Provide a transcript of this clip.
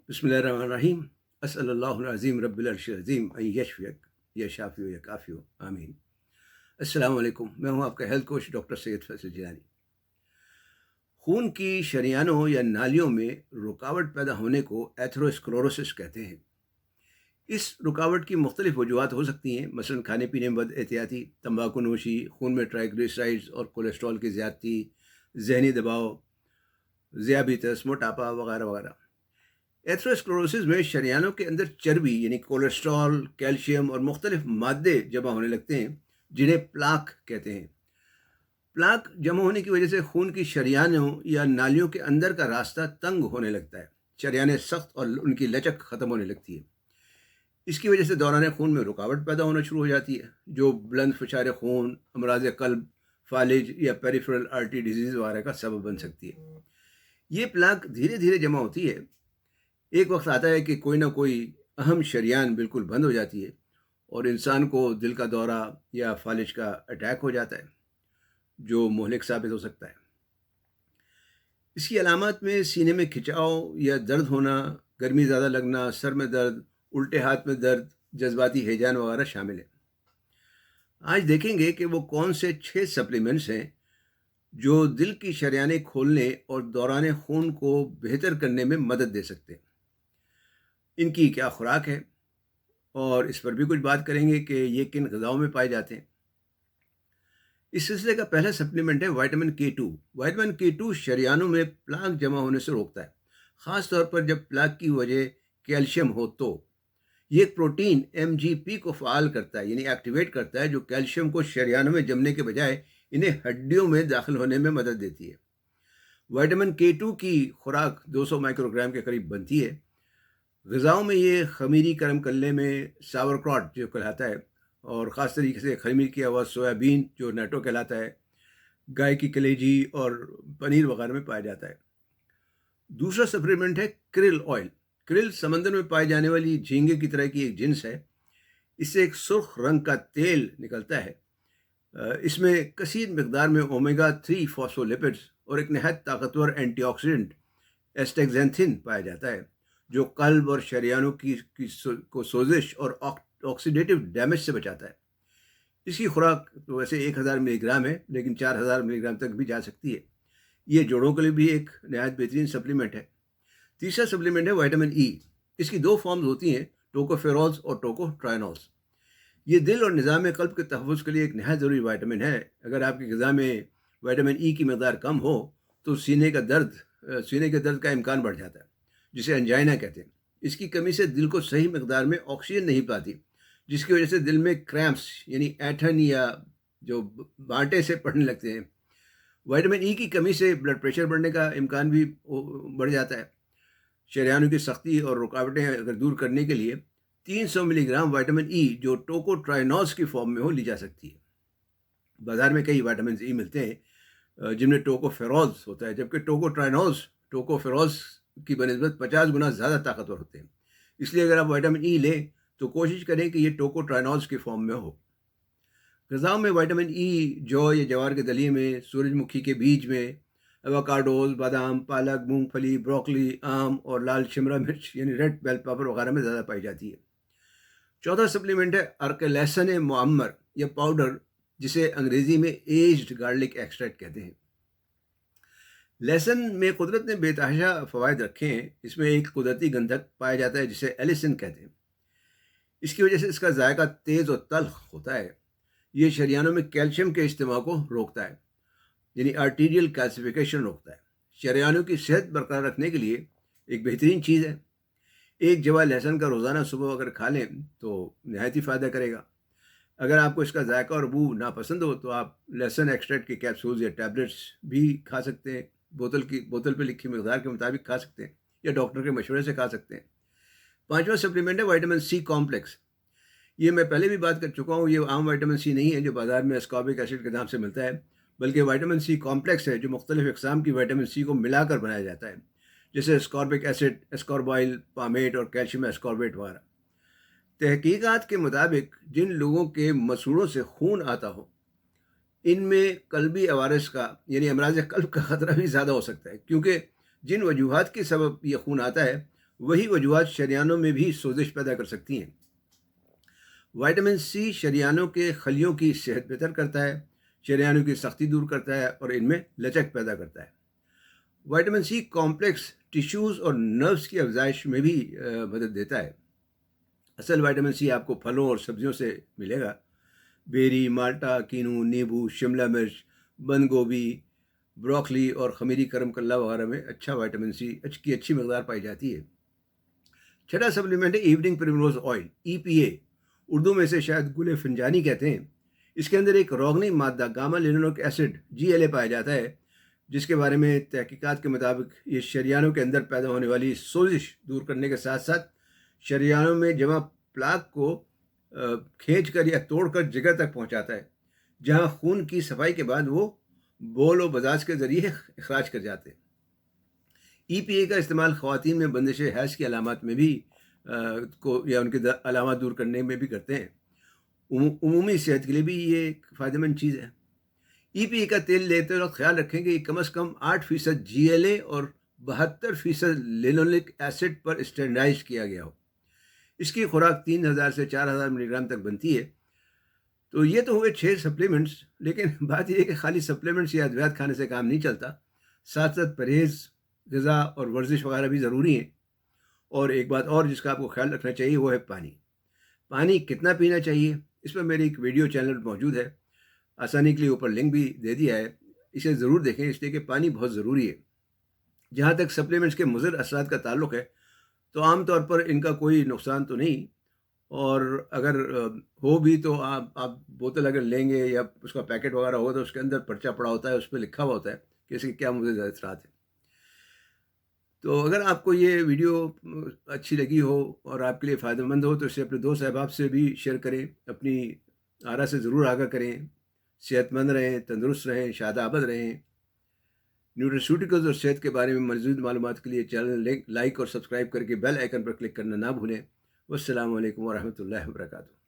बिस्मिल्लाहिर्रहमानिर्रहीम। अस्सलाल्लाहु अज़ीम रब्बिल अर्शिल अज़ीम अन यशफियक या शाफ़ी या काफ़ी आमीन। अस्सलाम वालेकुम। मैं हूँ आपका health coach doctor Syed Faisal Jilani. खून की शरियानों या नालियों में रुकावट पैदा होने को एथेरोस्क्लेरोसिस कहते हैं। इस रुकावट की मुख्तलिफ वजूहात हो सकती हैं, मसलन खाने पीने में बद एहतियाती, तंबाकू नोशी, खून में ट्राइग्लिसराइड्स और कोलेस्ट्रॉल की ज़्यादती, जहनी दबाव, ज़ियाबितस, मोटापा वगैरह वगैरह। एथेरोस्क्लेरोसिस में शरियानों के अंदर चर्बी यानी कोलेस्ट्रॉल, कैल्शियम और मुख्तलिफ मादे जमा होने लगते हैं, जिन्हें प्लाक कहते हैं। प्लाक जमा होने की वजह से खून की शरियानों या नालियों के अंदर का रास्ता तंग होने लगता है। शरियानें सख्त और उनकी लचक ख़त्म होने लगती है। इसकी वजह से दौरान खून में रुकावट पैदा होना शुरू हो जाती है, जो बुलंद फशार खून, अमराज कल्ब, फालिज या पेरिफेरल आर्टरी डिजीज़ वगैरह का सबब बन सकती है। ये प्लाक धीरे धीरे जमा होती है। एक वक्त आता है कि कोई ना कोई अहम शरियान बिल्कुल बंद हो जाती है और इंसान को दिल का दौरा या फालिज का अटैक हो जाता है, जो मुहलिक साबित हो सकता है। इसकी अलामत में सीने में खिंचाव या दर्द होना, गर्मी ज़्यादा लगना, सर में दर्द, उल्टे हाथ में दर्द, जज्बाती हैजान वगैरह शामिल है। आज देखेंगे कि वो कौन से 6 सप्लीमेंट्स हैं जो दिल की शरियानें खोलने और दौरान खून को बेहतर करने में मदद दे सकते हैं। इनकी क्या खुराक है और इस पर भी कुछ बात करेंगे कि ये किन ग़िज़ाओं में पाए जाते हैं। इस सिलसिले का पहला सप्लीमेंट है विटामिन के 2। विटामिन के 2 शरियानों में प्लाक जमा होने से रोकता है, ख़ास तौर पर जब प्लाक की वजह कैल्शियम हो तो। ये एक प्रोटीन एमजीपी को फ़ाल करता है, यानी एक्टिवेट करता है, जो कैल्शियम को शरियानों में जमने के बजाय इन्हें हड्डियों में दाखिल होने में मदद देती है। विटामिन के 2 की खुराक 200 माइक्रोग्राम के करीब बनती है। ग़िज़ाओं में ये ख़मीरी गर्म करने में सावरक्रॉट जो कहलाता है, और ख़ास तरीके से ख़मीर किया हुआ सोयाबीन जो नट्टो कहलाता है, गाय की कलेजी और पनीर वगैरह में पाया जाता है। दूसरा सप्लीमेंट है क्रिल ऑयल। क्रिल समंदर में पाई जाने वाली झींगे की तरह की एक जिन्स है। इससे एक सुर्ख रंग का तेल निकलता है। इसमें कसीर मिकदार में ओमेगा 3 फॉस्फोलिपिड्स और एक नहायत ताकतवर एंटीऑक्सीडेंट एस्टेक्सेंथिन पाया जाता है, जो कल्ब और शरियानों को सोजिश और ऑक्सीडेटिव डैमेज से बचाता है। इसकी खुराक तो वैसे 1000 मिलीग्राम है, लेकिन 4000 मिलीग्राम तक भी जा सकती है। ये जोड़ों के लिए भी एक नहायत बेहतरीन सप्लीमेंट है। तीसरा सप्लीमेंट है विटामिन ई। इसकी 2 फॉर्म्स होती हैं, टोकोफेरोल्स और टोकोट्राइनोल्स। ये दिल और निज़ाम कल्ब के तहफ़्फ़ुज़ के लिए एक नहायत ज़रूरी विटामिन है। अगर आपकी ग़िज़ा में विटामिन ई की मकदार कम हो तो सीने के दर्द का इम्कान बढ़ जाता है, जिसे एंजाइना कहते हैं। इसकी कमी से दिल को सही मकदार में ऑक्सीजन नहीं पाती, जिसकी वजह से दिल में क्रैम्प्स यानी ऐंठन या जो बांटे से पड़ने लगते हैं। विटामिन ई की कमी से ब्लड प्रेशर बढ़ने का इम्कान भी बढ़ जाता है। शरियानों की सख्ती और रुकावटें अगर दूर करने के लिए 300 मिलीग्राम विटामिन ई जो टोकोट्राइनोल्स की फॉर्म में हो ली जा सकती है। बाज़ार में कई विटामिन ई मिलते हैं जिनमें टोकोफेरोल्स होता है, जबकि टोकोफेरोल्स की बनिस्बत 50 गुना ज़्यादा ताकतवर होते हैं। इसलिए अगर आप विटामिन ई लें तो कोशिश करें कि ये टोकोट्राइनोल्स की फॉर्म में हो। ग़िज़ाओं में विटामिन ई जौ या ज्वार के दलिए में, सूरजमुखी के बीज में, एवोकाडोज़, बादाम, पालक, मूंगफली, ब्रोकली, आम और लाल शिमला मिर्च यानी रेड बेल पेपर वगैरह में ज़्यादा पाई जाती है। चौथा सप्लीमेंट है अर्क लहसुन मुअम्मर या पाउडर, जिसे अंग्रेज़ी में एज्ड गार्लिक एक्सट्रैक्ट कहते हैं। लहसुन में कुदरत ने बेतहाशा फ़वाइद रखे हैं। इसमें एक कुदरती गंधक पाया जाता है जिसे एलिसिन कहते हैं। इसकी वजह से इसका जायका तेज़ और तल्ख़ होता है। ये शरियानों में कैल्शियम के इस्तेमाल को रोकता है, यानी आर्टीरियल कैल्सिफिकेशन रोकता है। शरियानों की सेहत बरकरार रखने के लिए एक बेहतरीन चीज़ है। एक जवा लहसुन का रोज़ाना सुबह अगर खा लें तो नहायत ही फ़ायदा करेगा। अगर आपको इसका जायका और बू नापसंद हो तो आप लहसुन एक्सट्रैक्ट के कैप्सूल्स या टैबलेट्स भी खा सकते हैं। बोतल पे लिखी मकदार के मुताबिक खा सकते हैं या डॉक्टर के मशवरे से खा सकते हैं। पाँचवा सप्लीमेंट है विटामिन सी कॉम्प्लेक्स। ये मैं पहले भी बात कर चुका हूँ। ये आम विटामिन सी नहीं है जो बाज़ार में एस्कॉर्बिक एसिड के नाम से मिलता है, बल्कि विटामिन सी कॉम्प्लेक्स है जो मुख्तलिफ़ अक़साम की विटामिन सी को मिलाकर बनाया जाता है, जैसे एस्कॉर्बिक एसिड, एस्कॉर्बाइल, पामेट और कैल्शियम एस्कॉर्बेट वगैरह। तहकीकात के मुताबिक जिन लोगों के मसूड़ों से खून आता हो, इनमें कल्बी अवारिस का यानी अमराज कल्ब का ख़तरा भी ज़्यादा हो सकता है, क्योंकि जिन वजूहात के सबब ये खून आता है وہی وجوہات شریانوں میں بھی سوزش پیدا کر سکتی ہیں۔ وائٹامن سی شریانوں کے خلیوں کی صحت بہتر کرتا ہے، شریانوں کی سختی دور کرتا ہے اور ان میں لچک پیدا کرتا ہے۔ وائٹامن سی کمپلیکس ٹیشوز اور نروس کی افزائش میں بھی مدد دیتا ہے۔ اصل وائٹامن سی آپ کو پھلوں اور سبزیوں سے ملے گا۔ بیری، مالٹا، کینو، نیبو، شملہ مرچ، بند گوبھی، بروکلی اور خمیری کرم کلہ وغیرہ میں اچھا وائٹامن سی کی اچھی مقدار پائی جاتی ہے۔ چھٹا سپلیمنٹ ہے ایوننگ پریمروز آئل، EPA، اردو میں سے شاید گل فنجانی کہتے ہیں۔ اس کے اندر ایک روغنی مادہ گاما لینولک ایسڈ GLA پایا جاتا ہے، جس کے بارے میں تحقیقات کے مطابق یہ شریانوں کے اندر پیدا ہونے والی سوزش دور کرنے کے ساتھ ساتھ شریانوں میں جمع پلاک کو کھینچ کر یا توڑ کر جگہ تک پہنچاتا ہے، جہاں خون کی صفائی کے بعد وہ بول و بزاز کے ذریعے اخراج کر جاتے ہیں۔ EPA کا استعمال خواتین میں بندش حیض کی علامات میں بھی یا ان کے علامات دور کرنے میں بھی کرتے ہیں۔ عمومی صحت کے لیے بھی یہ ایک فائدہ مند چیز ہے۔ EPA کا تیل لیتے وقت خیال رکھیں کہ یہ کم از کم 8% GLA اور 72% لینولک ایسڈ پر اسٹینڈرڈائز کیا گیا ہو۔ اس کی خوراک 3000 سے 4000 ملی گرام تک بنتی ہے۔ تو یہ تو ہوئے 6 سپلیمنٹس، لیکن بات یہ ہے کہ خالی سپلیمنٹس یا ادویات کھانے سے کام نہیں چلتا، ساتھ ساتھ پرہیز، غذا اور ورزش وغیرہ بھی ضروری ہیں۔ اور ایک بات اور جس کا آپ کو خیال رکھنا چاہیے وہ ہے پانی۔ پانی کتنا پینا چاہیے، اس پر میری ایک ویڈیو چینل موجود ہے، آسانی کے لیے اوپر لنک بھی دے دیا ہے، اسے ضرور دیکھیں، اس لیے کہ پانی بہت ضروری ہے۔ جہاں تک سپلیمنٹس کے مضر اثرات کا تعلق ہے تو عام طور پر ان کا کوئی نقصان تو نہیں، اور اگر ہو بھی تو آپ بوتل اگر لیں گے یا اس کا پیکٹ وغیرہ ہوگا تو اس کے اندر پرچہ پڑا ہوتا ہے، اس پہ لکھا ہوا ہوتا ہے کہ اس کے کیا مضر اثرات ہیں۔ تو اگر آپ کو یہ ویڈیو اچھی لگی ہو اور آپ کے لیے فائدہ مند ہو تو اسے اپنے دوست احباب سے بھی شیئر کریں، اپنی آرا سے ضرور آگاہ کریں۔ صحت مند رہیں، تندرست رہیں، شاد آباد رہیں۔ نیوٹراسیوٹیکلز اور صحت کے بارے میں مزید معلومات کے لیے چینل لائک اور سبسکرائب کر کے بیل آئیکن پر کلک کرنا نہ بھولیں۔ والسلام علیکم ورحمۃ اللہ وبرکاتہ۔